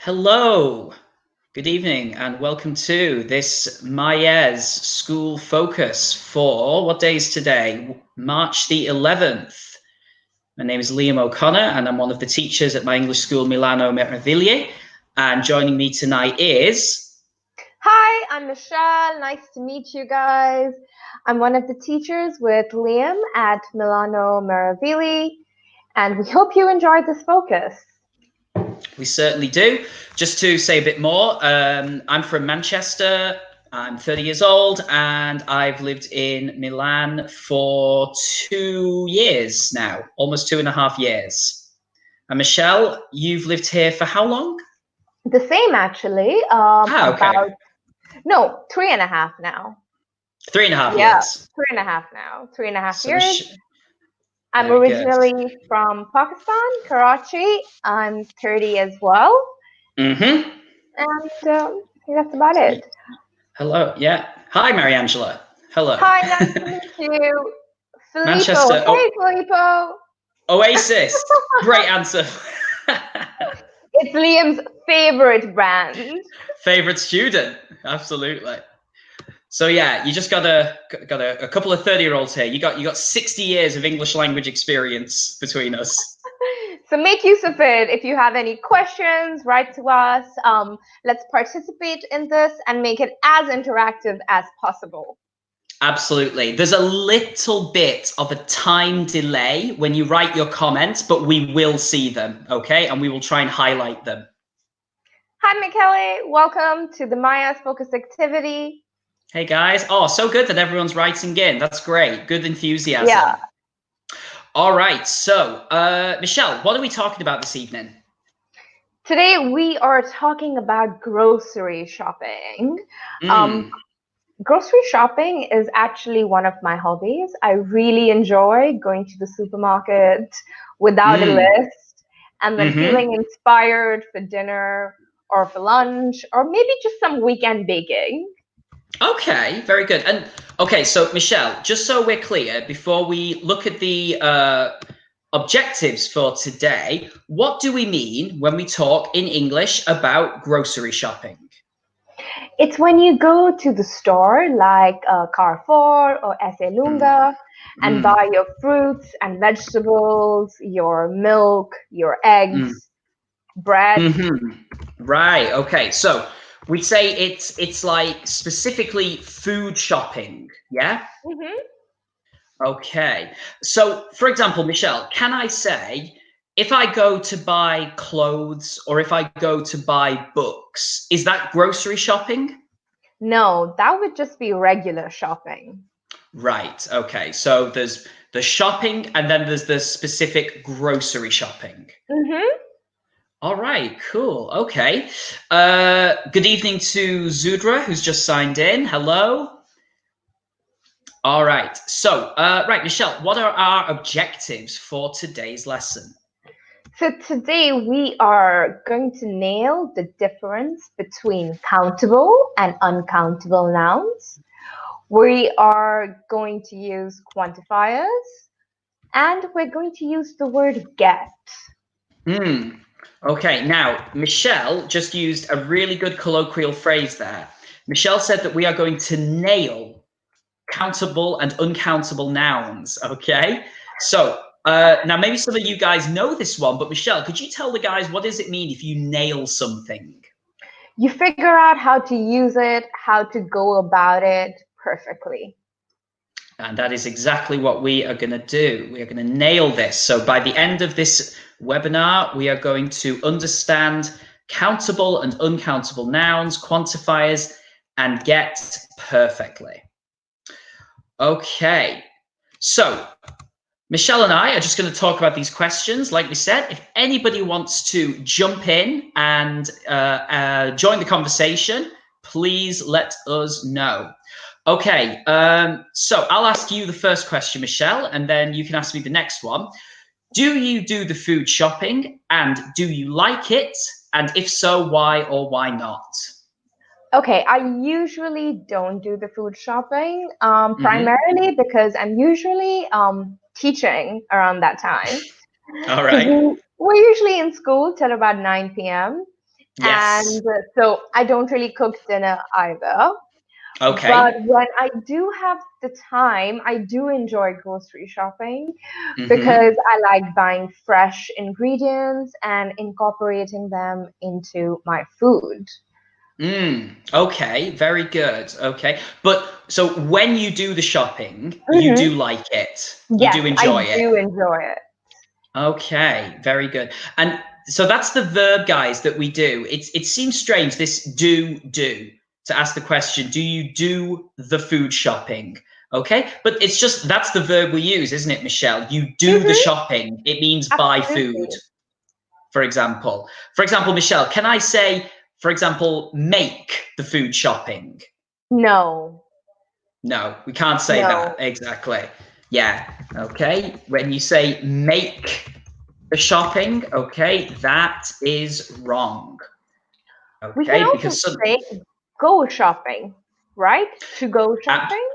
Hello, good evening, and welcome to this Mayes School Focus for what day is today? March the 11th. My name is Liam O'Connor, and I'm one of the teachers at my English school, Milano Meraviglie. And joining me tonight is... Hi, I'm Michelle. Nice to meet you guys. I'm one of the teachers with Liam at Milano Meraviglie, and we hope you enjoyed this focus. We certainly do. Just to say a bit more, I'm from Manchester. I'm 30 years old, and I've lived in Milan for 2 years now, almost 2.5 years. And Michelle, you've lived here for how long? The same, actually. Okay. No, 3.5 now. 3.5 Yeah, years. 3.5 now. 3.5 So years. I'm very good. originally from Pakistan, Karachi. I'm 30 as well. Mm-hmm. And that's about it. Hello. Yeah. Hi, Mariangela. Hello. Hi, nice to meet you. Filippo. Manchester. Hey, Filippo. Oasis. Great answer. It's Liam's favorite brand. Favorite student. Absolutely. So yeah, you just got a couple of 30-year-olds here. You got 60 years of English language experience between us. So make use of it. If you have any questions, write to us. Let's participate in this and make it as interactive as possible. Absolutely. There's a little bit of a time delay when you write your comments, but we will see them, okay? And we will try and highlight them. Hi, Michele. Welcome to the Maya's Focus activity. Hey, guys. Oh, so good that everyone's writing in. That's great. Good enthusiasm. Yeah. All right. So, Michelle, what are we talking about this evening? Today, we are talking about grocery shopping. Grocery shopping is actually one of my hobbies. I really enjoy going to the supermarket without a list and then feeling inspired for dinner or for lunch or maybe just some weekend baking. Okay, very good. And okay, so Michelle, just so we're clear, before we look at the objectives for today, what do we mean when we talk in English about grocery shopping? It's when you go to the store like Carrefour or Esselunga and buy your fruits and vegetables, your milk, your eggs, bread. Right. Okay. So we say it's like specifically food shopping. Yeah. Okay. So, for example, Michelle, can I say if I go to buy clothes or if I go to buy books, is that grocery shopping? No, that would just be regular shopping. Right. Okay. So there's the shopping and then there's the specific grocery shopping. All right. Cool. Okay. Good evening to Zudra, who's just signed in. Hello. All right. So, right, Michelle, what are our objectives for today's lesson? So today we are going to nail the difference between countable and uncountable nouns. We are going to use quantifiers and we're going to use the word get. Okay, now, Michelle just used a really good colloquial phrase there. Michelle said that we are going to nail countable and uncountable nouns, okay? So, now maybe some of you guys know this one, but Michelle, could you tell the guys what does it mean if you nail something? You figure out how to use it, how to go about it perfectly. And that is exactly what we are going to do. We are going to nail this. So by the end of this webinar, we are going to understand countable and uncountable nouns, quantifiers, and get perfectly. Okay, so Michelle and I are just going to talk about these questions. Like we said, if anybody wants to jump in and join the conversation, please let us know. Okay, so I'll ask you the first question, Michelle, and then you can ask me the next one. Do you do the food shopping, and do you like it? And if so, why or why not? Okay, I usually don't do the food shopping, primarily because I'm usually teaching around that time. All right. We're usually in school till about 9 p.m. Yes. And so I don't really cook dinner either. But Okay. when I do have the time, I do enjoy grocery shopping Mm-hmm. because I like buying fresh ingredients and incorporating them into my food. Okay, very good. Okay. But so when you do the shopping, you Hmm. do like it. You Yes, do I enjoy it. do enjoy it. Okay, very good. And so that's the verb, guys, that we do. It seems strange, this do, to ask the question, do you do the food shopping? Okay, but it's just that's the verb we use, isn't it, Michelle? You do the Hmm. shopping. It means buy food, Absolutely. for example. For example, Michelle, can I say, for example, make the food shopping? No, No, we can't say that. no. Exactly. Yeah. Okay. When you say make the shopping, okay, that is wrong. We can Okay, also because some say go shopping, right? To go ab- shopping.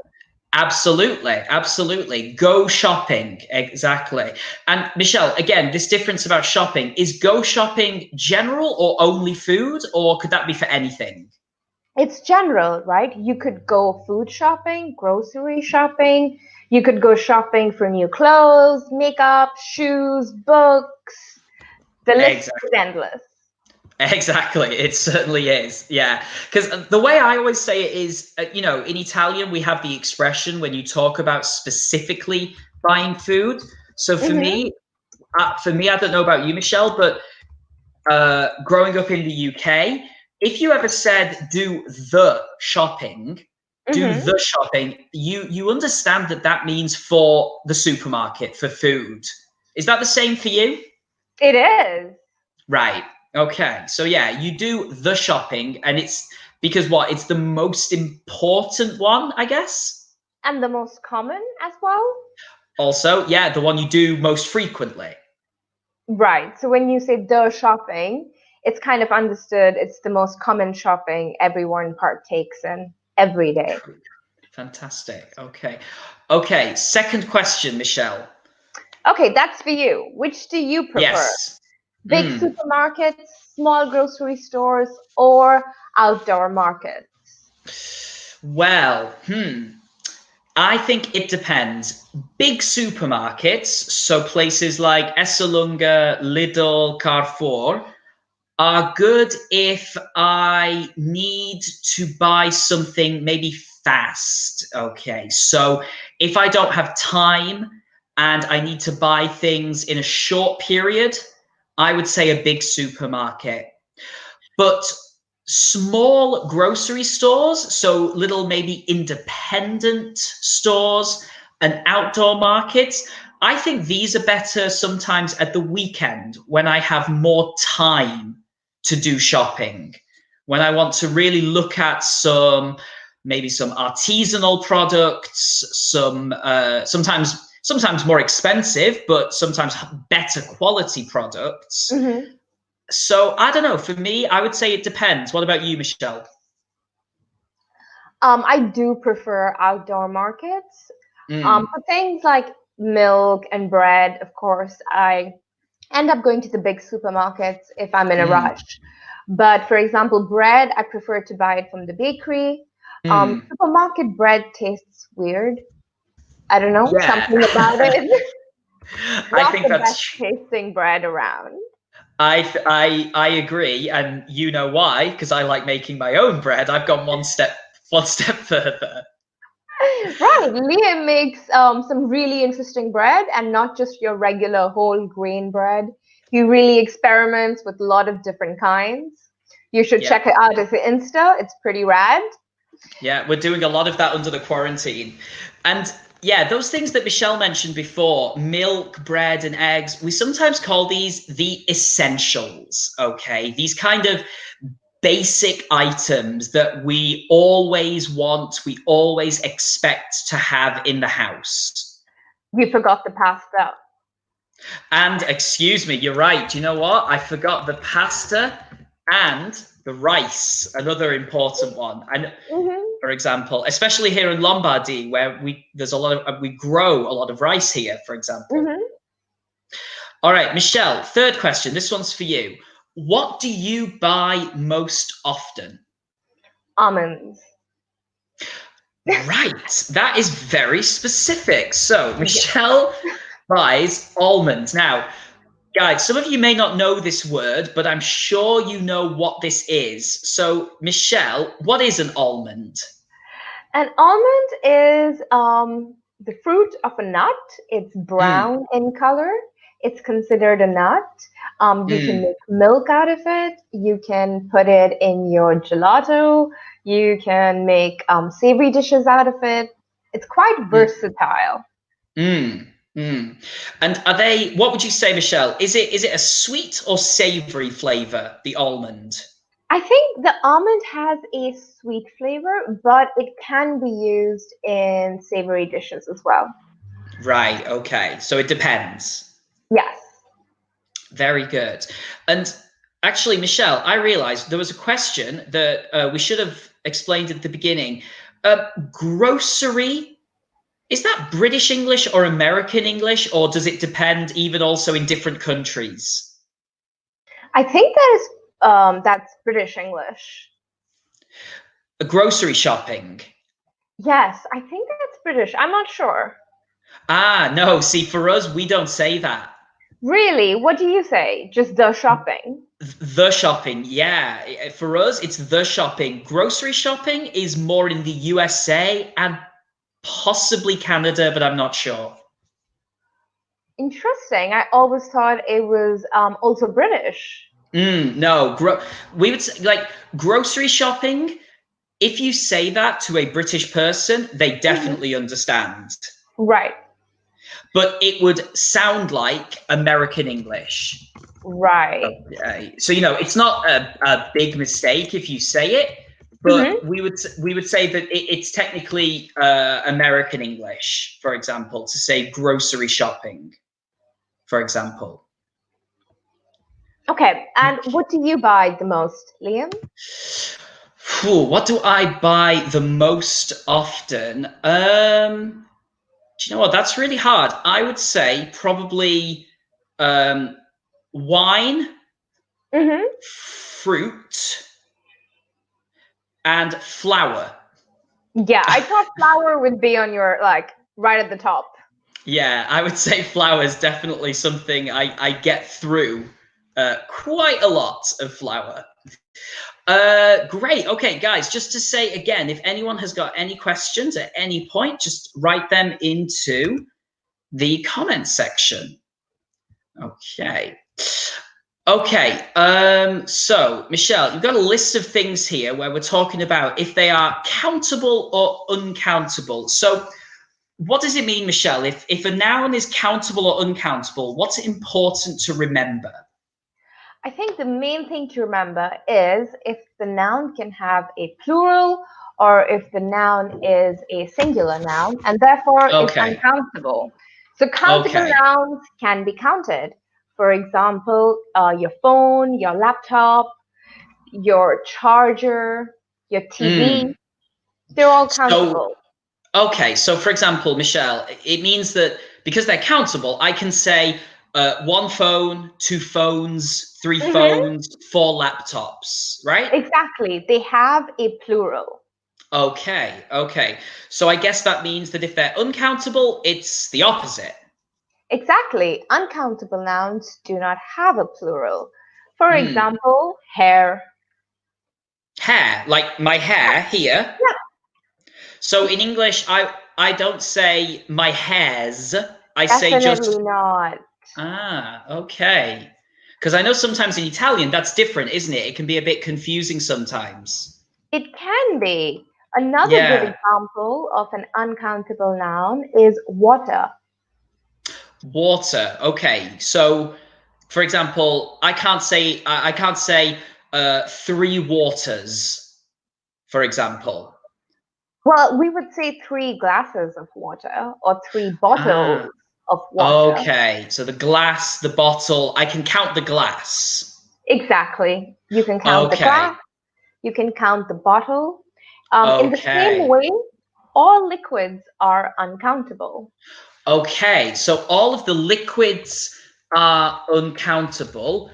absolutely, absolutely. Go shopping. Exactly. And Michelle, again, this difference about shopping is go shopping general or only food, or could that be for anything? It's general, right? You could go food shopping, grocery shopping. You could go shopping for new clothes, makeup, shoes, books. The list Exactly. is endless. Exactly, it certainly is. Yeah, because the way I always say it is, in Italian we have the expression when you talk about specifically buying food. So Hmm. for me, I don't know about you, Michelle, but growing up in the UK, if you ever said do Hmm. the shopping, you understand that that means for the supermarket for food. Is that the same for you? It is. Right. Okay. So yeah, you do the shopping, and it's because what? It's the most important one, I guess. And the most common as well. Also, yeah, the one you do most frequently. Right. So when you say the shopping, it's kind of understood it's the most common shopping everyone partakes in every day. Fantastic. Okay. Okay. Second question, Michelle. Okay, that's for you. Which do you prefer? Yes. Big Mm. supermarkets, small grocery stores, or outdoor markets? Well, I think it depends. Big supermarkets, so places like Esselunga, Lidl, Carrefour, are good if I need to buy something maybe fast. Okay, so if I don't have time and I need to buy things in a short period, I would say a big supermarket. But small grocery stores, so little maybe independent stores and outdoor markets, I think these are better sometimes at the weekend when I have more time to do shopping. When I want to really look at maybe some artisanal products, some sometimes more expensive, but sometimes better quality products. Hmm. So I don't know. For me, I would say it depends. What about you, Michelle? I do prefer outdoor markets. Mm, For things like milk and bread, of course, I end up going to the big supermarkets if I'm in a mm, rush. But for example, bread, I prefer to buy it from the bakery. mm. Supermarket bread tastes weird. I don't know, Yeah, something about it. I Not think the that's. best tasting bread around. I agree, and you know why? Because I like making my own bread. I've gone one step further. Right, Liam makes some really interesting bread and not just your regular whole grain bread. He really experiments with a lot of different kinds. You should Yeah, check it out as an Insta. It's pretty rad. yeah, we're doing a lot of that under the quarantine, and yeah, those things that Michelle mentioned before, milk, bread, and eggs, we sometimes call these the essentials. Okay, these kind of basic items that we always want, we always expect to have in the house. You forgot the pasta. And excuse me, you're right. Do you know what? I forgot the pasta and the rice, another important one. And Hmm. for example, especially here in Lombardy, where we grow a lot of rice here, for example. Hmm. All right, Michelle, third question. This one's for you. What do you buy most often? Almonds. Right, that is very specific. So Yeah. Michelle buys almonds. Now, guys, some of you may not know this word, but I'm sure you know what this is. So, Michelle, what is an almond? An almond is the fruit of a nut. It's Mm, brown in color. It's considered a nut. You can mm, make milk out of it. You can put it in your gelato. You can make savory dishes out of it. It's quite mm, versatile. mm, mm. And are they, what would you say, Michelle? Is it a sweet or savory flavor, the almond? I think the almond has a sweet flavor, but it can be used in savory dishes as well. Right, okay. So it depends. Yes. Very good. And actually, Michelle, I realized there was a question that we should have explained at the beginning. Grocery, is that British English or American English, or does it depend even also in different countries? I think that's British English. Grocery shopping. Yes, I think that's British. I'm not sure. Ah, no, see, for us, we don't say that. Really? What do you say? Just the shopping? The shopping, yeah. For us, it's the shopping. Grocery shopping is more in the USA and possibly Canada, but I'm not sure. Interesting. I always thought it was also British. No, we would say, like grocery shopping. If you say that to a British person, they Mhm. definitely understand. Right, But it would sound like American English. right. Okay. So it's not a big mistake if you say it, Hmm. but we would say that it's technically American English, for example, to say grocery shopping, for example. Okay, and what do you buy the most, Liam? What do I buy the most often? Do you know what? That's really hard. I would say probably um, wine, Hmm. fruit, and flour. Yeah, I thought flour would be on your, like, right at the top. Yeah, I would say flour is definitely something I get through quite a lot of flour. Great. Okay, guys, just to say again, if anyone has got any questions at any point, just write them into the comment section. Okay. Okay. So Michelle, you've got a list of things here where we're talking about if they are countable or uncountable. So what does it mean, Michelle? If a noun is countable or uncountable, what's important to remember? I think the main thing to remember is if the noun can have a plural or if the noun is a singular noun and therefore is Okay. uncountable. So countable Okay. nouns can be counted. For example, your phone, your laptop, your charger, your TV, Mm. they're all So countable. okay. So for example, Michelle, it means that because they're countable, I can say one phone, two phones, three Hmm. phones, four laptops, right? Exactly. They have a plural. Okay, okay. So I guess that means that if they're uncountable, it's the opposite. Exactly. Uncountable nouns do not have a plural. For Hmm. example, hair. Hair, like my hair here. Yeah, So in English, I don't say my hairs. I say definitely just not. okay. Because I know sometimes in Italian that's different, isn't it? It can be a bit confusing sometimes. It can be. Another good Yeah. example of an uncountable noun is water. Water. Okay. So for example, I can't say three waters, for example. Well, we would say 3 glasses of water or 3 bottles Ah, of water. okay. So the glass, the bottle, I can count the glass. Exactly. You can count the Okay. glass, you can count the bottle. In the same Okay. way, all liquids are uncountable. Okay. So all of the liquids are uncountable.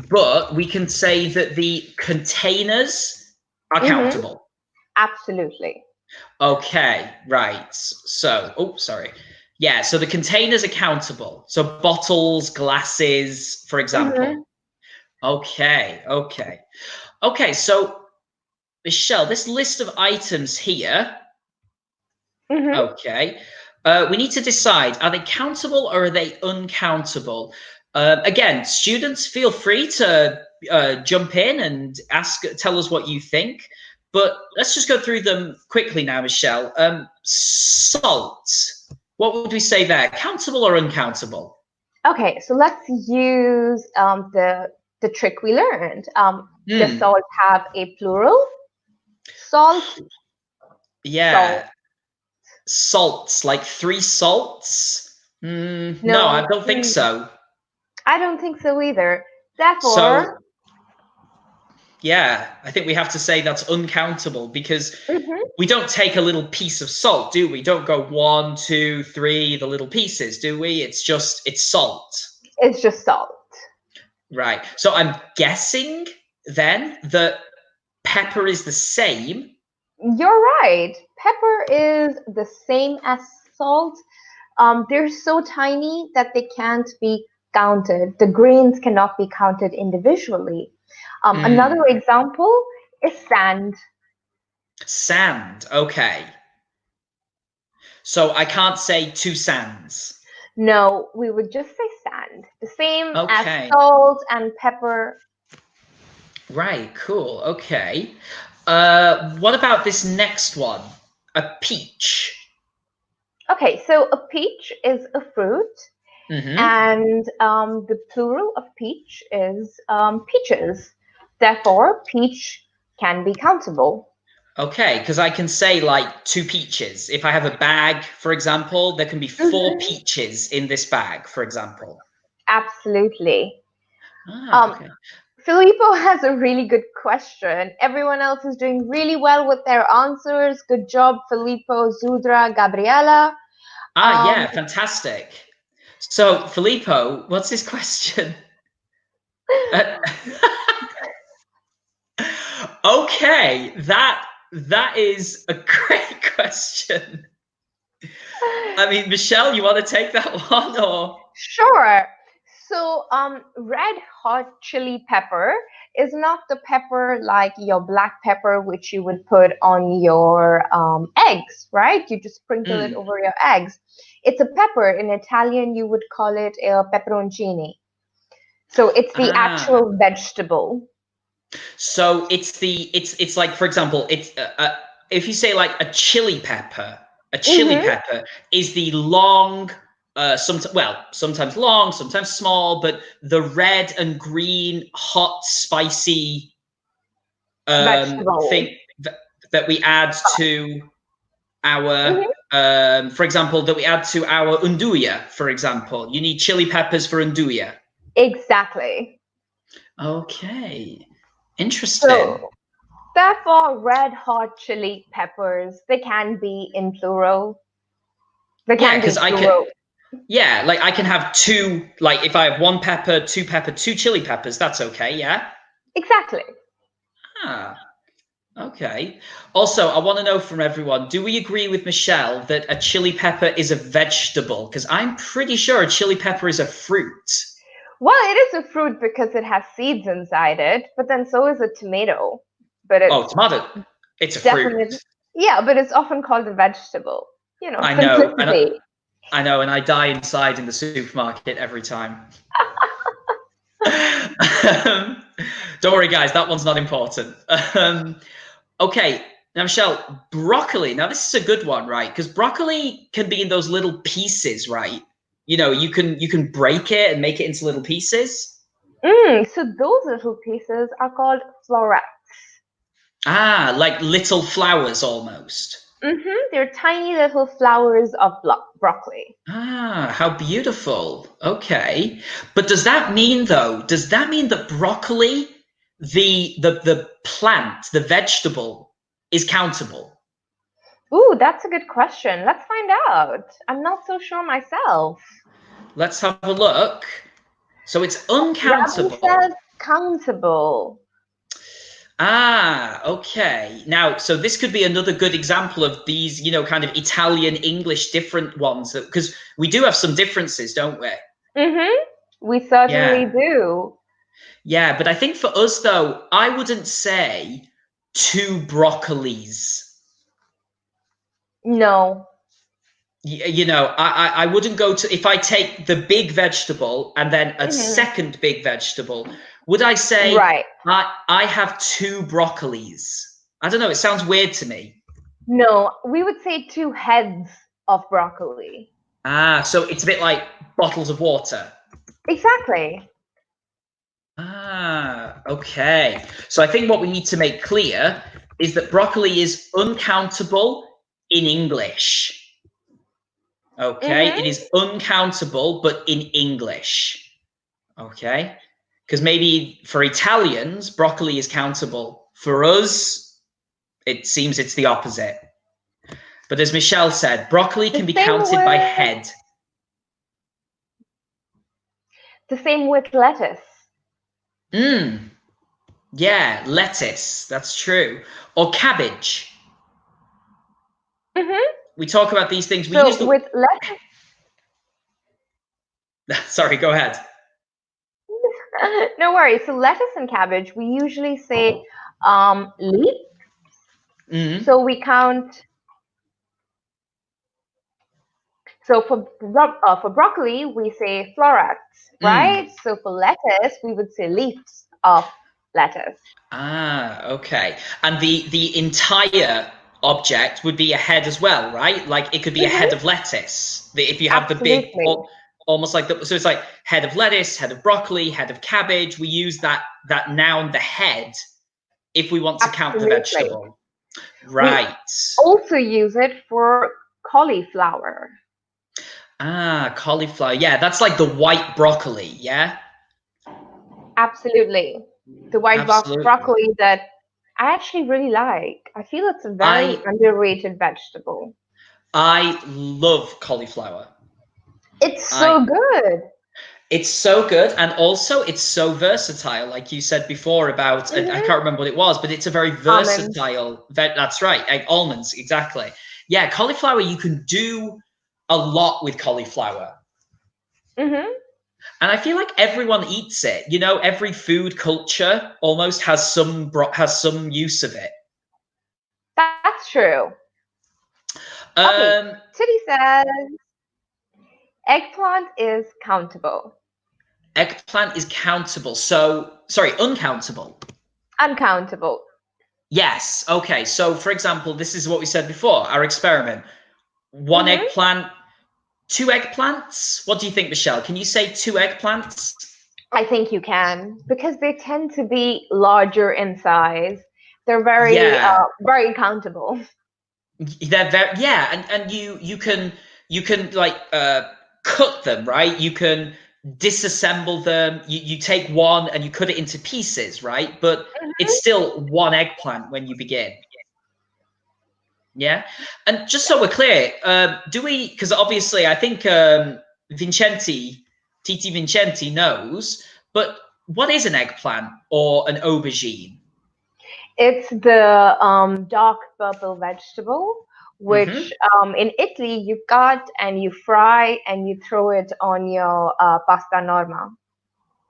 but we can say that the containers are countable. Absolutely. Okay, right. So, oh, sorry. Yeah, so the containers are countable. So bottles, glasses, for example. Okay, okay. Okay, so Michelle, this list of items here, okay, we need to decide, are they countable or are they uncountable? Again, students, feel free to jump in and tell us what you think. But let's just go through them quickly now, Michelle. Salt. What would we say there? Countable or uncountable? Okay, so let's use the trick we learned. Does salt have a plural? Salt. Yeah. Salts, like 3 salts? No, I don't think so. I don't think so either. Therefore, so yeah, I think we have to say that's uncountable because we don't take a little piece of salt, do we? Don't go 1, 2, 3, the little pieces, do we? It's salt. It's just salt. Right. So I'm guessing then that pepper is the same. You're right. Pepper is the same as salt. They're so tiny that they can't be counted. The grains cannot be counted individually. Another example is sand. Sand, okay. So I can't say 2 sands. No, we would just say sand. The same Okay. as salt and pepper. Right, cool, okay. What about this next one? A peach. Okay, so a peach is a fruit, and the plural of peach is peaches. Therefore, peach can be countable. Okay, because I can say like 2 peaches. If I have a bag, for example, there can be 4 peaches in this bag, for example. Absolutely. Okay. Filippo has a really good question. Everyone else is doing really well with their answers. Good job, Filippo, Zudra, Gabriela. Yeah, fantastic. So, Filippo, what's his question? Okay, that is a great question. I mean, Michelle, you want to take that one or? Sure. So, red hot chili pepper is not the pepper like your black pepper, which you would put on your eggs, right? You just sprinkle it over your eggs. It's a pepper. In Italian, you would call it a peperoncini. So it's the actual vegetable. So it's like, for example, it's if you say like a chili pepper is the long, sometimes long, sometimes small, but the red and green, hot, spicy thing that we add to our, for example, that we add to our unduya, for example. You need chili peppers for unduya. Exactly. Okay. Interesting. So, therefore, red hot chili peppers, they can be in plural. They can be plural. Yeah, like I can have 2, like if I have 1 pepper, 2 chili peppers, that's okay, yeah? Exactly. Okay. Also, I want to know from everyone, do we agree with Michelle that a chili pepper is a vegetable? Because I'm pretty sure a chili pepper is a fruit. Well, it is a fruit because it has seeds inside it, but then so is a tomato. But it's tomato. It's a fruit. Yeah, but it's often called a vegetable. You know, I simplicity. know. I know, and I die inside in the supermarket every time. Don't worry, guys, that one's not important. Okay, now Michelle, broccoli. Now this is a good one, right? Because broccoli can be in those little pieces, right? You know, you can break it and make it into little pieces. So those little pieces are called florets. Like little flowers almost. They're tiny little flowers of broccoli. How beautiful. Okay. But does that mean that broccoli, the plant, the vegetable, is countable? Ooh, that's a good question. Let's find out. I'm not so sure myself. Let's have a look. So it's uncountable. countable. Ah, okay. Now, so this could be another good example of these, kind of Italian English different ones, because we do have some differences, don't we? We certainly Yeah. do. Yeah, but I think for us though, I wouldn't say 2 broccolis. No. I wouldn't go to, if I take the big vegetable and then a second big vegetable, would I say Right. I have 2 broccolis? I don't know, it sounds weird to me. No, we would say 2 heads of broccoli. Ah, so it's a bit like bottles of water. Exactly. Ah, okay. So I think what we need to make clear is that broccoli is uncountable in English. Okay, it is uncountable, but in English. Okay, because maybe for Italians, broccoli is countable. For us, it seems it's the opposite. But as Michelle said, broccoli can be counted by head. The same with lettuce. Yeah, lettuce. That's true. Or cabbage. We talk about these things. We use the with lettuce. Sorry, go ahead. No worries. So lettuce and cabbage, we usually say leaf. So we count. So for broccoli, we say florets, right? So for lettuce, we would say leaves of lettuce. Ah, okay. And the entire object would be a head as well, right? Like it could be a head of lettuce. If you have the big, almost like so it's like head of lettuce, head of broccoli, head of cabbage. We use that noun, the head, if we want to count the vegetable. Right. We also use it for cauliflower. Ah, cauliflower. Yeah, that's like the white broccoli, yeah? Absolutely. The white broccoli that I actually really like. I feel it's a very underrated vegetable. I love cauliflower. It's so good. It's so good, and also it's so versatile. Like you said before about, I can't remember what it was, but it's a very versatile. That's right, almonds, exactly. Yeah, cauliflower. You can do a lot with cauliflower. And I feel like everyone eats it. Every food culture almost has some use of it. That's true. Okay. Titty says eggplant is countable. Eggplant is countable. So, sorry, uncountable. Uncountable. Yes. Okay. So, for example, this is what we said before, our experiment. 1 eggplant, 2 eggplants. What do you think, Michelle? Can you say 2 eggplants? I think you can, because they tend to be larger in size. They're very, very countable. They're very, and you can like cut them, right? You can disassemble them. You take one and you cut it into pieces, right? But it's still 1 eggplant when you begin. Yeah. And just so we're clear, do we, because obviously I think Titi Vincenti knows, but what is an eggplant or an aubergine? It's the dark purple vegetable, which in Italy you cut and you fry and you throw it on your pasta norma.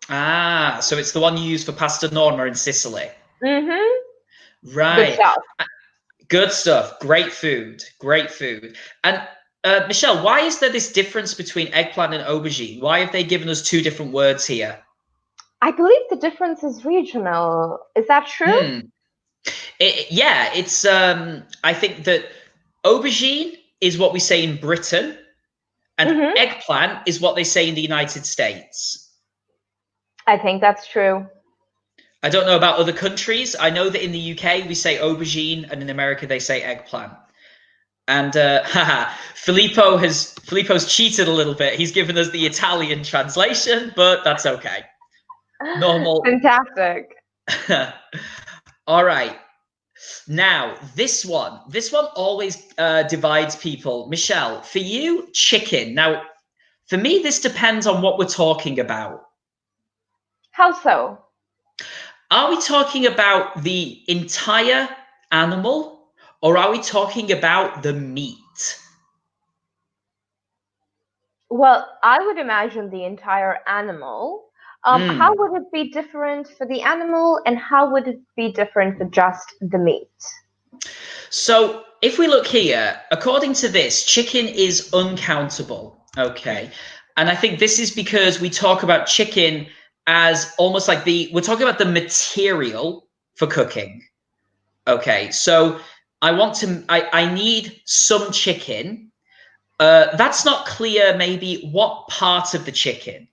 Ah, so it's the one you use for pasta norma in Sicily. Right. Good stuff. Good stuff. Great food. Great food. And Michelle, why is there this difference between eggplant and aubergine? Why have they given us 2 different words here? I believe the difference is regional. Is that true? It's I think that aubergine is what we say in Britain, and eggplant is what they say in the United States. I think that's true. I don't know about other countries. I know that in the UK we say aubergine, and in America they say eggplant. And Filippo's cheated a little bit. He's given us the Italian translation, but that's okay. Normal. Fantastic. All right. Now, this one always divides people. Michelle, for you, chicken. Now, for me, this depends on what we're talking about. How so? Are we talking about the entire animal, or are we talking about the meat? Well, I would imagine the entire animal. How Mm. would it be different for the animal, and how would it be different for just the meat? So if we look here, according to this, chicken is uncountable. Okay. And I think this is because we talk about chicken as almost like we're talking about the material for cooking. Okay. So I need some chicken. That's not clear, maybe what part of the chicken.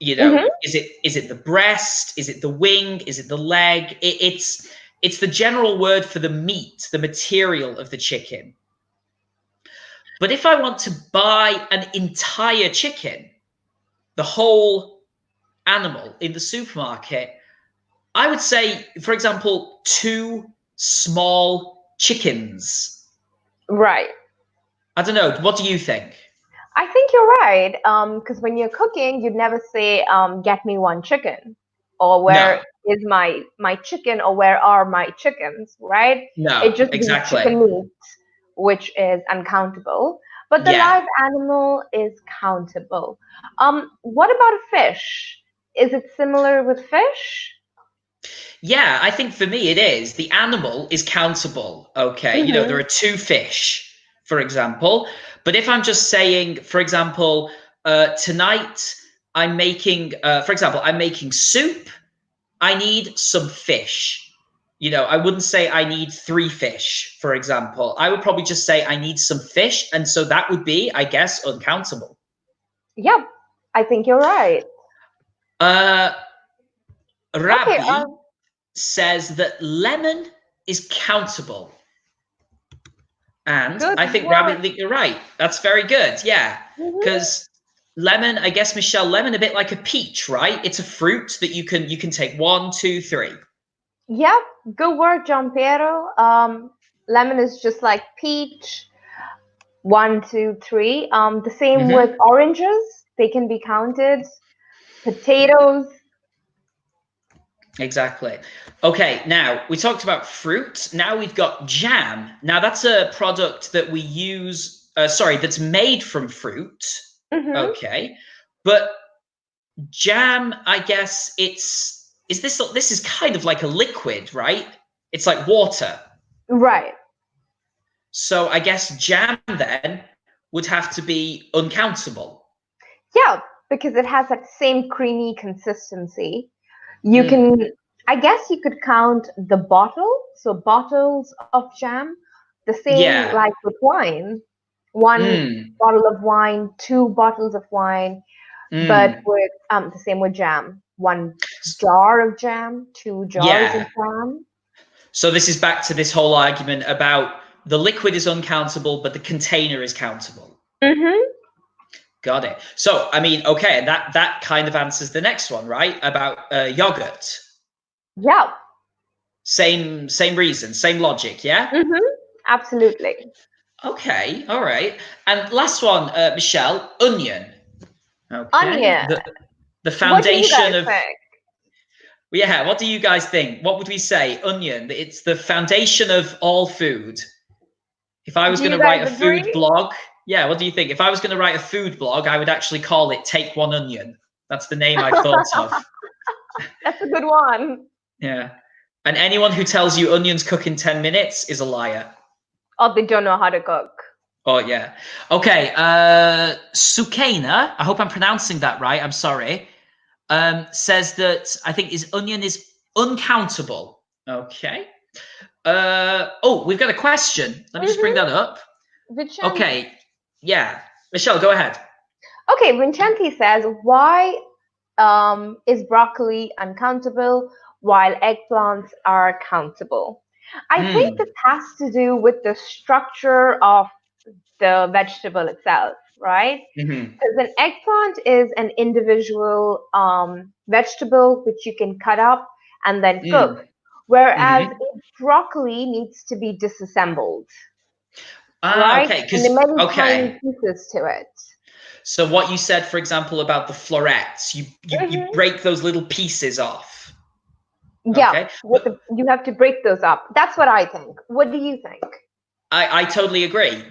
Mm-hmm. Is it the breast? Is it the wing? Is it the leg? It's the general word for the meat, the material of the chicken. But if I want to buy an entire chicken, the whole animal in the supermarket, I would say, for example, two small chickens. Right. I don't know. What do you think? I think you're right. Because when you're cooking, you'd never say, "Get me one chicken," or No, "Where is my chicken?" or "Where are my chickens?" Right? It no, just be exactly. chicken meat, which is uncountable. But the Yeah. live animal is countable. What about a fish? Is it similar with fish? Yeah, I think for me it is. The animal is countable. Okay. There Mm-hmm. are two fish, for example. But if I'm just saying, for example, tonight for example, I'm making soup, I need some fish. I wouldn't say I need three fish, for example. I would probably just say I need some fish. And so that would be, I guess, uncountable. Yep, I think you're right. Uh, Okay, Rabbi says that lemon is countable. And good I think, Rabbi, work. that you're right. That's very good. Yeah. Mm-hmm. Because lemon, I guess, Michelle, lemon a bit like a peach, right? It's a fruit that you can take one, two, three. Yep, good work, John Piero. Lemon is just like peach. One, two, three. The same with Hmm. oranges. They can be counted. Potatoes. Exactly. Okay, now we talked about fruit. Now we've got jam. Now that's a product that we use, sorry, that's made from fruit. Mm-hmm. Okay. But jam, I guess this is kind of like a liquid, right? It's like water. Right. So I guess jam then would have to be uncountable. Yeah, because it has that same creamy consistency. You Mm, can, I guess you could count the bottle, so bottles of jam, the same yeah. like with wine. One Mm, bottle of wine, two bottles of wine, but mm. with the same with jam. One jar of jam, two jars of Yeah. jam. So this is back to this whole argument about the liquid is uncountable, but the container is countable. Mm-hmm. Got it. So, I mean, okay, that kind of answers the next one, right? About yogurt. Yeah. Same reason, same logic, yeah? Mm-hmm. Absolutely. Okay, all right. And last one, Michelle, onion. Okay. Onion. The What do you foundation guys of think? yeah, what do you guys think? What would we say? Onion. It's the foundation of all food. If I was Do going you to guys write a food agree? blog, yeah, what do you think? If I was going to write a food blog, I would actually call it Take One Onion. That's the name I've thought of. That's a good one. Yeah. And anyone who tells you onions cook in 10 minutes is a liar. Or they don't know how to cook. Oh, yeah. Okay. Sukaina, I hope I'm pronouncing that right. I'm sorry. Says that I think his onion is uncountable. Okay. We've got a question. Let me just bring Mm-hmm. that up. Vicente. Okay. Yeah. Michelle, go ahead. Okay, Vincenti says, why is broccoli uncountable while eggplants are countable? I think this Hmm. has to do with the structure of the vegetable itself, right? Hmm. Because an eggplant is an individual vegetable which you can cut up and then cook, Hmm. whereas Hmm. a broccoli needs to be disassembled, Ah, right? okay. And there are many tiny Okay. pieces to it. So what you said, for example, about the florets, you Hmm. break those little pieces off. Yeah, Okay. you have to break those up. That's what I think. What do you think? I totally agree.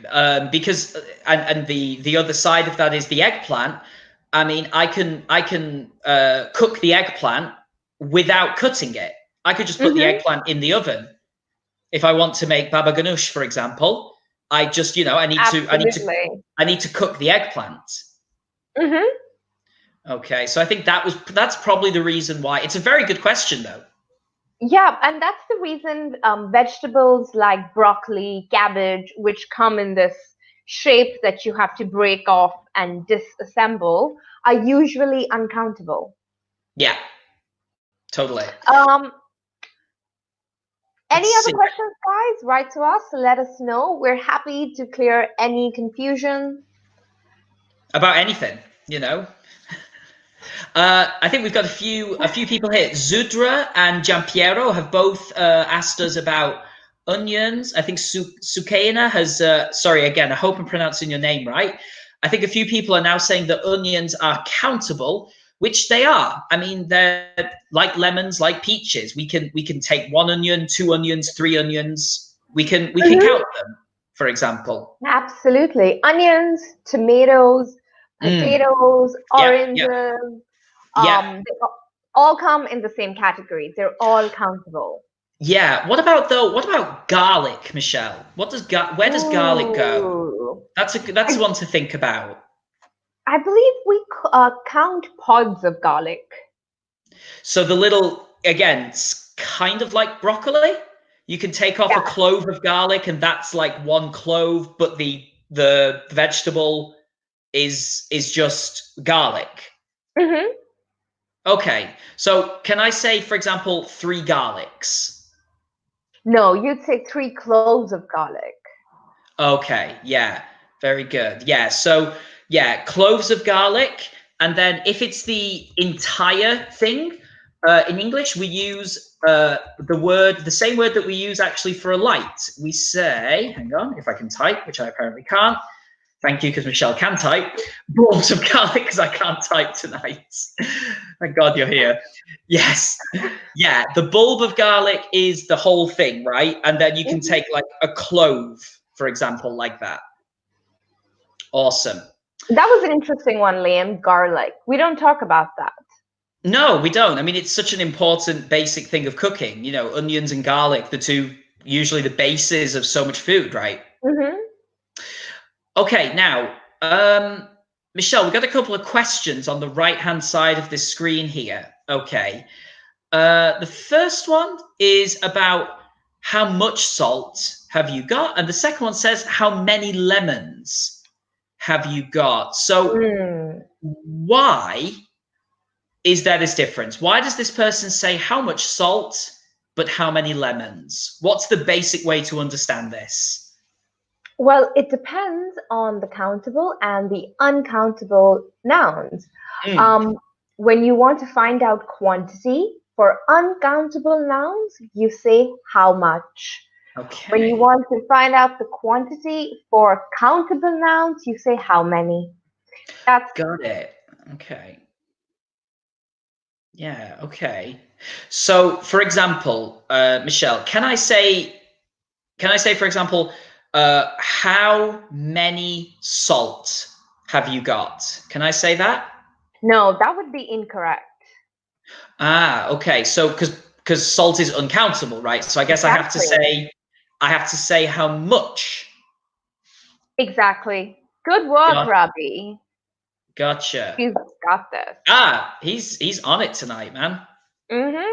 Because and the other side of that is the eggplant. I mean, I can cook the eggplant without cutting it. I could just put the Mm-hmm. eggplant in the oven. If I want to make baba ganoush, for example, I just, Absolutely. I need to cook the eggplant. Mm-hmm. Okay, so I think that's probably the reason why. It's a very good question, though. Yeah, and that's the reason vegetables like broccoli, cabbage, which come in this shape that you have to break off and disassemble, are usually uncountable. Yeah, totally. Um, Let's any other see. questions, guys? Write to us. Let us know. We're happy to clear any confusion. About anything, you know. I think we've got a few people here. Zudra and Giampiero have both asked us about onions. I think Sukaina has. Sorry again. I hope I'm pronouncing your name right. I think a few people are now saying that onions are countable, which they are. I mean, they're like lemons, like peaches. We can take one onion, two onions, three onions. We can Mhm. count them, for example. Absolutely. Onions, tomatoes, Mm. potatoes, Yep. Yep. oranges, Yep. all come in the same category. They're all countable. Yeah. What about though? What about garlic, Michelle? Where does garlic go? Ooh. That's I, one to think about. I believe we count pods of garlic. So the little again, it's kind of like broccoli. You can take off a Yeah. clove of garlic, and that's like one clove, but the vegetable is just garlic. Hmm. Okay. So can I say, for example, three garlics? No, you'd say three cloves of garlic. Okay, yeah, very good. Yeah, so yeah, cloves of garlic, and then if it's the entire thing, in English we use the same word that we use actually for a light. We say, hang on, if I can type, which I apparently can't. Thank you, because Michelle can type. Bulbs of garlic, because I can't type tonight. Thank God you're here. Yes, yeah, the bulb of garlic is the whole thing, right? And then you can Mhm. take like a clove, for example, like that. Awesome. That was an interesting one, Liam. Garlic. We don't talk about that. No, we don't. I mean, it's such an important basic thing of cooking. You know, onions and garlic, the two usually the bases of so much food, right? Hmm. Okay, now, Michelle, we've got a couple of questions on the right-hand side of this screen here. Okay. The first one is about how much salt have you got? And the second one says, how many lemons have you got? So, Mm. why is there this difference? Why does this person say how much salt, but how many lemons? What's the basic way to understand this? Well, it depends on the countable and the uncountable nouns. Mm, Um, when you want to find out quantity for uncountable nouns, you say how much. When you okay, want to find out the quantity for countable nouns, you say how many. That's got it. Okay. Yeah, okay. So, for example, Michelle, can I say, for example, how many salt have you got? Can I say that? no, that would be incorrect. Ah, okay. So, because salt is uncountable, right? So, I guess Exactly. I have to say how much. Exactly. Good work, Got, Robbie. gotcha. You've got this. Ah, he's on it tonight, man. Mm-hmm.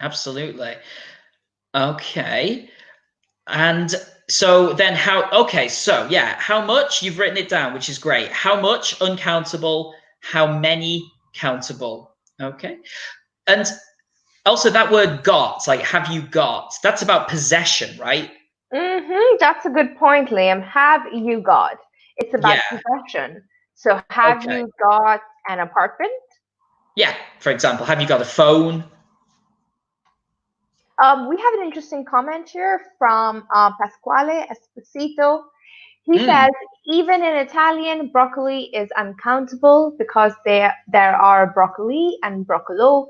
Absolutely. Okay. And so then okay, so yeah, how much you've written it down, which is great. How much uncountable, how many countable. Okay. And also that word got, like have you got, that's about possession, right? Mm-hmm. That's a good point, Liam. Have you got? It's about Yeah. possession. So have Okay. you got an apartment? Yeah. For example, have you got a phone? We have an interesting comment here from Pasquale Esposito. He Mm, says, even in Italian, broccoli is uncountable because there are broccoli and broccolo,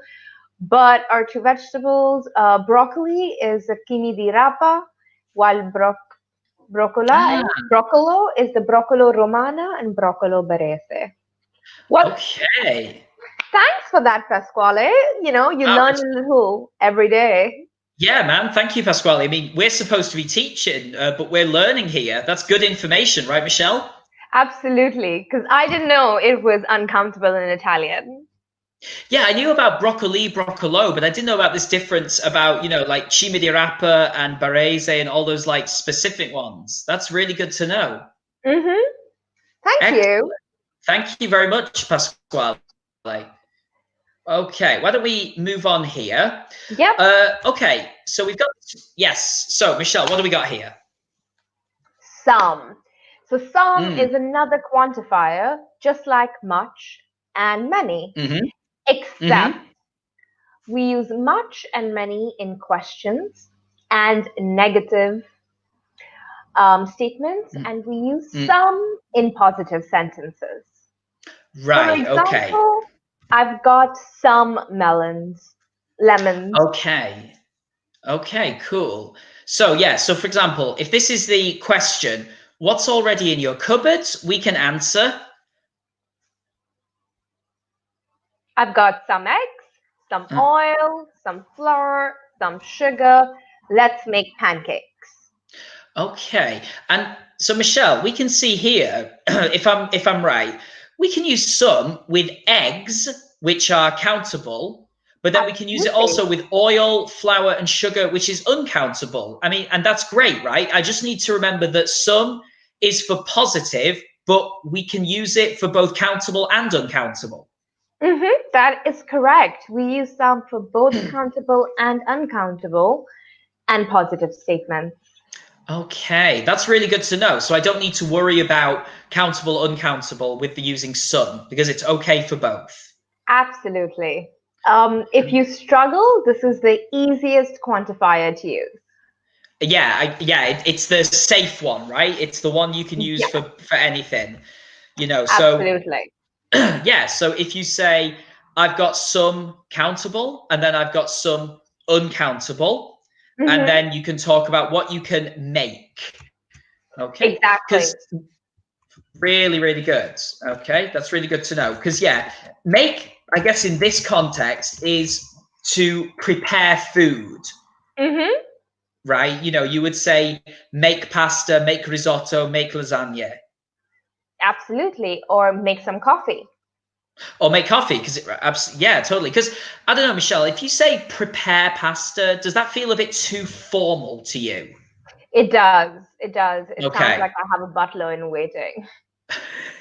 But our two vegetables, broccoli is zucchini di rapa, while Ah, broccolo is the broccolo romana and broccolo barese. Well, okay. thanks for that, Pasquale. You know, you Oh, learn a little every day. yeah, man. Thank you, Pasquale. I mean, we're supposed to be teaching, but we're learning here. That's good information, right, Michelle? Absolutely, because I didn't know it was uncountable in Italian. Yeah, I knew about broccoli, broccolo, but I didn't know about this difference about, like cima di rapa and barese and all those like specific ones. That's really good to know. Mm-hmm. Thank Excellent. you. Thank you very much, Pasquale. Okay, why don't we move on here? Yep. Okay, so we've got, yes. So, Michelle, what do we got here? Some. So some Mm, is another quantifier, just like much and many, mm-hmm, except mm-hmm, we use much and many in questions and negative statements, mm, and we use mm. some in positive sentences. For Right, okay. example, I've got some lemons. Okay. Okay, cool. So, yeah, so for example, if this is the question, what's already in your cupboards? We can answer. I've got some eggs, some uh, oil, some flour, some sugar. Let's make pancakes. Okay. And so, Michelle, we can see here, if I'm right, we can use some with eggs, which are countable, but then we can use it Absolutely. also with oil, flour, and sugar, which is uncountable. I mean, and that's great, right? I just need to remember that some is for positive, but we can use it for both countable and uncountable. That is correct. We use some for both countable and uncountable and positive statements. Okay, that's really good to know. So I don't need to worry about countable, uncountable with the using some because it's okay for both. Absolutely. If you struggle, this is the easiest quantifier to use. It's the safe one, right? It's the one you can use Yeah, for anything, So absolutely. yeah, so if you say I've got some countable and then I've got some uncountable, and hmm then you can talk about what you can make. Okay, Exactly. because really, really good. Okay, that's really good to know. Because yeah, make, I guess in this context is to prepare food, hmm right? You would say make pasta, make risotto, make lasagna, Absolutely. Or make some coffee. or make coffee. Yeah, totally. Because I don't know, Michelle, if you say prepare pasta, does that feel a bit too formal to you? It does. It does. It sounds Okay. like I have a butler in waiting.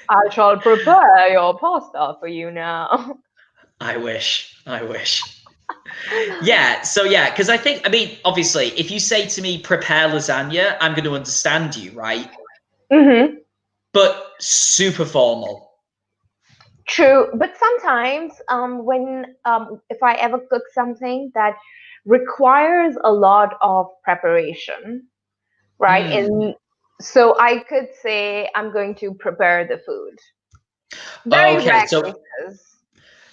I shall prepare your pasta for you now. I wish. I wish. Yeah. So yeah, because I mean, obviously, if you say to me prepare lasagna, I'm going to understand you, right? hmm But super formal. True, but sometimes when if I ever cook something that requires a lot of preparation, right? Mm. And so I could say I'm going to prepare the food. Very Okay. rare So cases.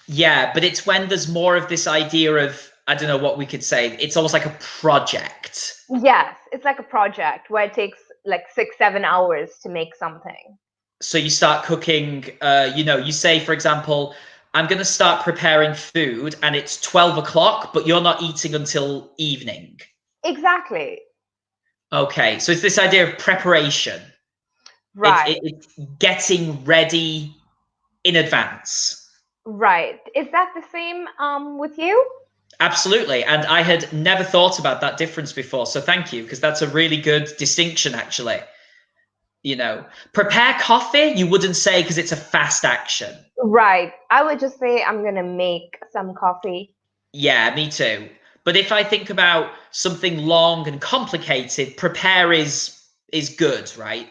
yeah, but it's when there's more of this idea of, I don't know what we could say. It's almost like a project. Yes, it's like a project where it takes like 6, 7 hours to make something. So you start cooking, you say, for example, I'm going to start preparing food and it's 12 o'clock, but you're not eating until evening. Exactly. Okay. So it's this idea of preparation. Right. It's getting ready in advance. Right. Is that the same with you? Absolutely. And I had never thought about that difference before. So thank you, because that's a really good distinction, actually. Prepare coffee, you wouldn't say because it's a fast action. Right. I would just say I'm gonna make some coffee. Yeah, me too. But if I think about something long and complicated, prepare is good, right?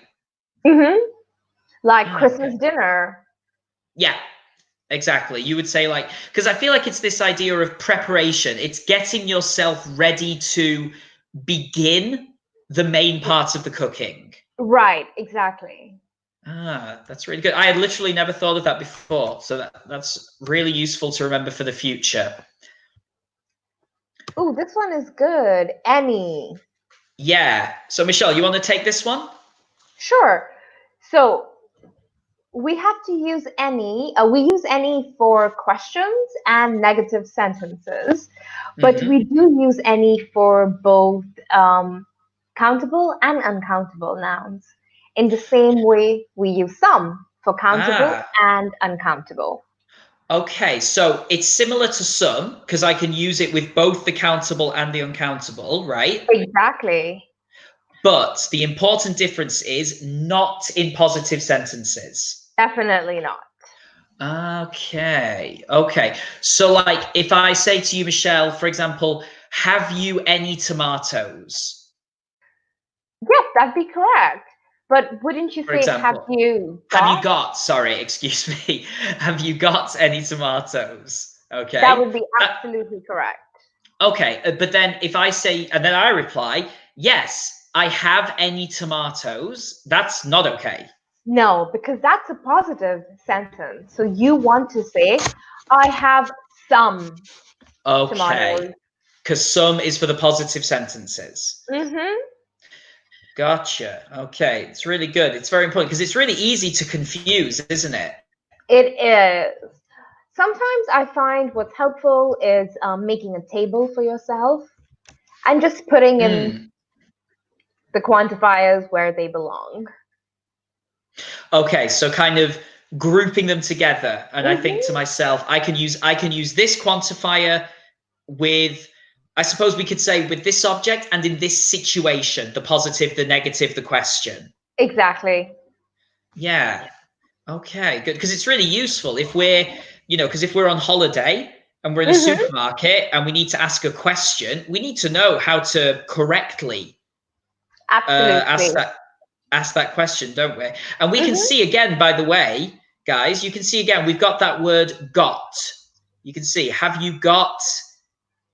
hmm Like Ah, Christmas okay. dinner. Yeah, exactly. You would say like, because I feel like it's this idea of preparation. It's getting yourself ready to begin the main parts of the cooking. Right, exactly. Ah, that's really good. I had literally never thought of that before. So that's really useful to remember for the future. Oh, this one is good. Any. Yeah. So Michelle, you want to take this one? Sure. So we have to use any. We use any for questions and negative sentences, but Mm-hmm. we do use any for both countable and uncountable nouns. In the same way, we use some for countable Ah, and uncountable. okay. So it's similar to some because I can use it with both the countable and the uncountable, right? Exactly. But the important difference is not in positive sentences. Definitely not. Okay. Okay. So, like, if I say to you, Michelle, for example, have you any tomatoes? Yes, that'd be correct. But wouldn't you For say, have example, you have you got? got, sorry, excuse me, have you got any tomatoes? That Okay. would be Uh, absolutely correct. okay. But then if I say, and then I reply, yes, I have any tomatoes, that's not okay. No, because that's a positive sentence. So you want to say, I have some Okay. tomatoes. Because some is for the positive sentences. Mm-hmm. Gotcha. Okay. It's really good. It's very important because it's really easy to confuse, isn't it? It is. Sometimes I find what's helpful is making a table for yourself and just putting in Mm. the quantifiers where they belong. Okay. So kind of grouping them together. And I think to Mm-hmm. myself, I can use this quantifier with, I suppose we could say with this object and in this situation, the positive, the negative, the question. Exactly. Yeah. Okay, good. Because it's really useful if because if we're on holiday and we're in a Mm-hmm. supermarket and we need to ask a question, we need to know how to correctly ask Absolutely. that question, don't we? And we can Mm-hmm. see again, by the way, guys, you can see again, we've got that word got. You can see, have you got?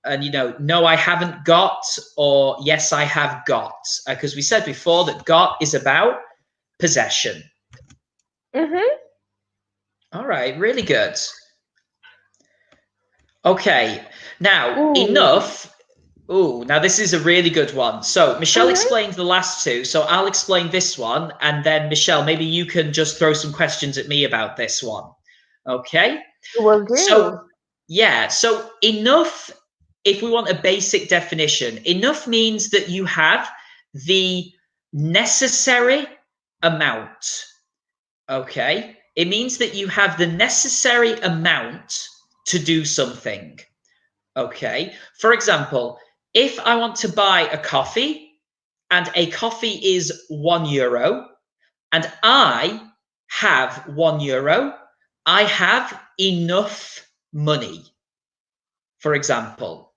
And no, I haven't got, or yes, I have got. Because we said before that got is about possession. Mm-hmm. All right, really good. Okay, now Ooh. enough. Oh, now this is a really good one. So Michelle Mm-hmm. explained the last two, so I'll explain this one, and then Michelle, maybe you can just throw some questions at me about this one. Okay? Will So do. yeah, so enough, if we want a basic definition, enough means that you have the necessary amount. Okay? It means that you have the necessary amount to do something. Okay. For example, if I want to buy a coffee and a coffee is €1 and I have €1, I have enough money, for example.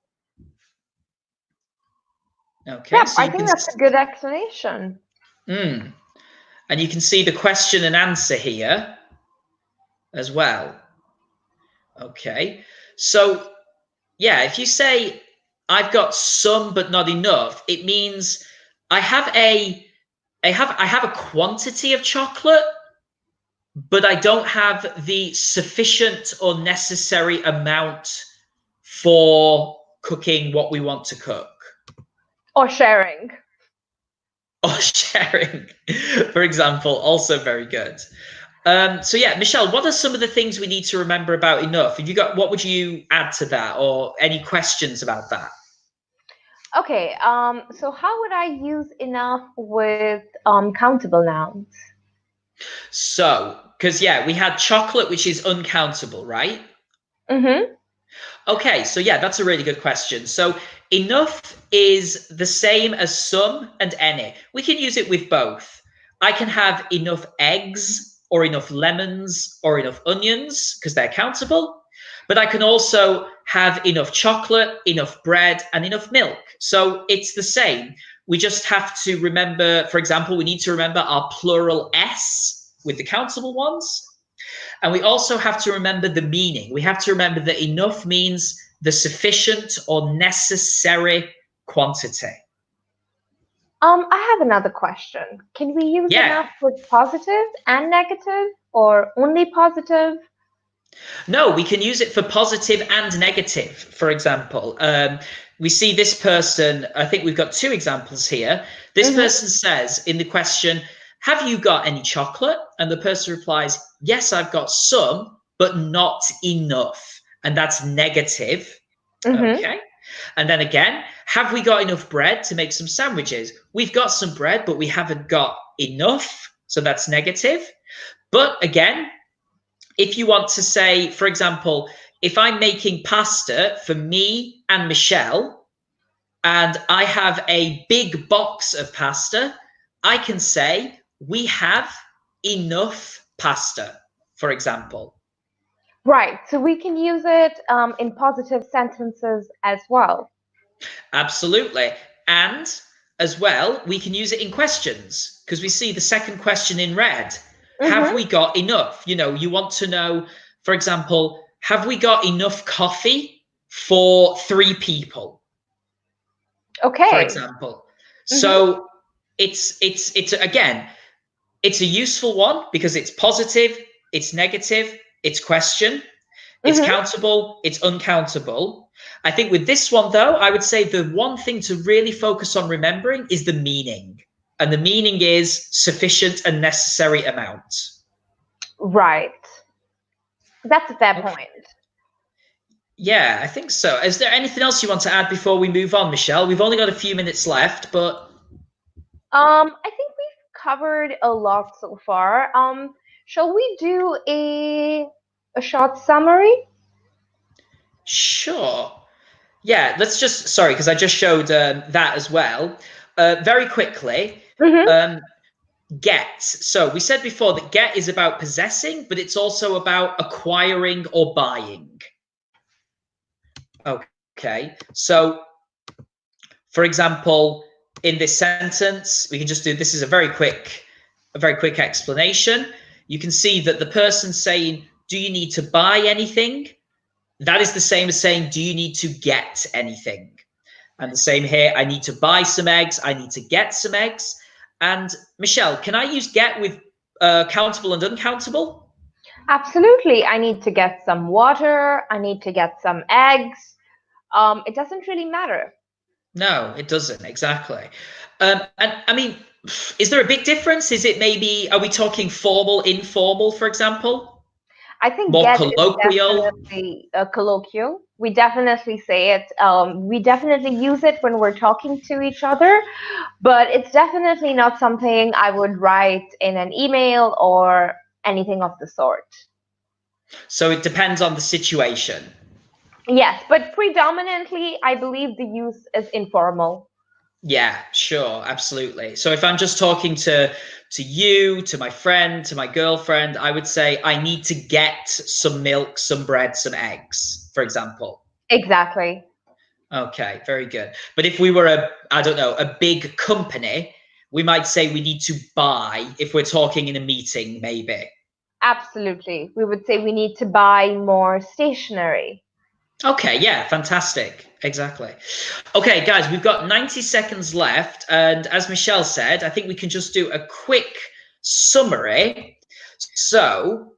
Okay. Yep, So I you can, think that's a good explanation. mm, and you can see the question and answer here as well. Okay. So yeah, if you say I've got some but not enough, it means I have I have a quantity of chocolate, but I don't have the sufficient or necessary amount for cooking what we want to cook. Or sharing. Or sharing, for example, also very good. So yeah, Michelle, what are some of the things we need to remember about enough? Have you got, what would you add to that, or any questions about that? Okay, so how would I use enough with countable nouns? So, because yeah, we had chocolate, which is uncountable, right? Mm-hmm. Okay, so yeah, that's a really good question. So enough is the same as some and any. We can use it with both. I can have enough eggs or enough lemons or enough onions because they're countable. But I can also have enough chocolate, enough bread, and enough milk. So it's the same. We just have to remember, for example, we need to remember our plural S with the countable ones. And we also have to remember the meaning. We have to remember that enough means the sufficient or necessary quantity. I have another question. Can we use Yeah. enough with positive and negative or only positive? No, we can use it for positive and negative. For example, we see this person, I think we've got two examples here. This person says in the question, have you got any chocolate? And the person replies, yes, I've got some, but not enough. And that's negative. Okay. And then again, have we got enough bread to make some sandwiches? We've got some bread, but we haven't got enough. So that's negative. But again, if you want to say, for example, if I'm making pasta for me and Michelle, and I have a big box of pasta, I can say, we have enough pasta, for example. Right. So we can use it in positive sentences as well. Absolutely. And as well, we can use it in questions because we see the second question in red. Have we got enough? You know, you want to know, for example, have we got enough coffee for 3 people? Okay. For example. So it's again, it's a useful one because it's positive, it's negative, it's question, it's countable, it's uncountable. I think with this one, though, I would say the one thing to really focus on remembering is the meaning. And the meaning is sufficient and necessary amount. Right. That's a fair point. Yeah, I think so. Is there anything else you want to add before we move on, Michelle? We've only got a few minutes left, but I think we've covered a lot so far. Shall we do a short summary? sure. Yeah, let's just, sorry, because I just showed that as well. Very quickly, get. So we said before that get is about possessing, but it's also about acquiring or buying. Okay, so for example, in this sentence, we can just do, this is a very quick explanation. You can see that the person saying, do you need to buy anything? That is the same as saying, do you need to get anything? And the same here, I need to buy some eggs, I need to get some eggs. And Michelle, can I use get with countable and uncountable? Absolutely. I need to get some water. I need to get some eggs. It doesn't really matter. No, it doesn't, exactly. And I mean, is there a big difference? Is it maybe, are we talking formal, informal, for example? I think More get is colloquial? definitely a colloquial. We definitely say it. We definitely use it when we're talking to each other, but it's definitely not something I would write in an email or anything of the sort. So it depends on the situation. Yes, but predominantly, I believe the use is informal. Yeah, sure, absolutely. So if I'm just talking to you, to my friend, to my girlfriend, I would say I need to get some milk, some bread, some eggs, for example. Exactly. Okay, very good. But if we were I don't know, a big company, we might say we need to buy if we're talking in a meeting, maybe. Absolutely. We would say we need to buy more stationery. Okay, yeah, fantastic. Exactly. Okay, guys, we've got 90 seconds left. And as Michelle said, I think we can just do a quick summary. So,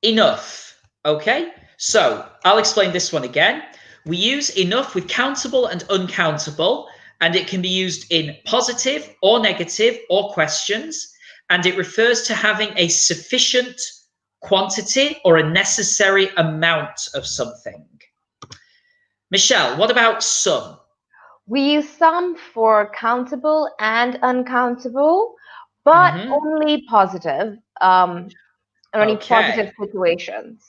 enough. Okay, so I'll explain this one again. We use enough with countable and uncountable, and it can be used in positive or negative or questions. And it refers to having a sufficient quantity or a necessary amount of something. Michelle, what about some? We use some for countable and uncountable, but only positive, only positive Okay. situations.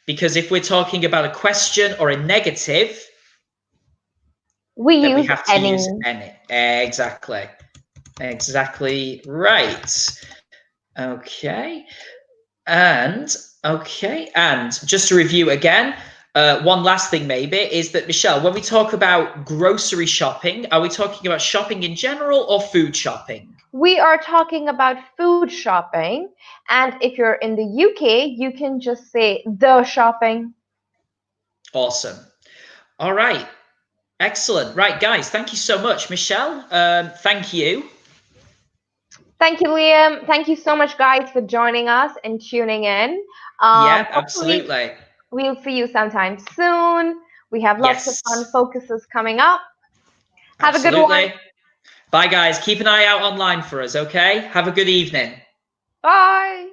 Because if we're talking about a question or a negative, We then we use have to any. use any. Exactly. Exactly right. Okay. And okay. And just to review again, one last thing maybe is that, Michelle, when we talk about grocery shopping, are we talking about shopping in general or food shopping? We are talking about food shopping, and if you're in the UK, you can just say the shopping. Awesome. All right. Excellent. Right, guys, thank you so much. Michelle, thank you. Thank you, Liam. Thank you so much, guys, for joining us and tuning in. Yeah, Hopefully, absolutely. we'll see you sometime soon. We have lots of fun Yes, focuses coming up. Have a good one. absolutely. Bye, guys. Keep an eye out online for us, okay? Have a good evening. Bye.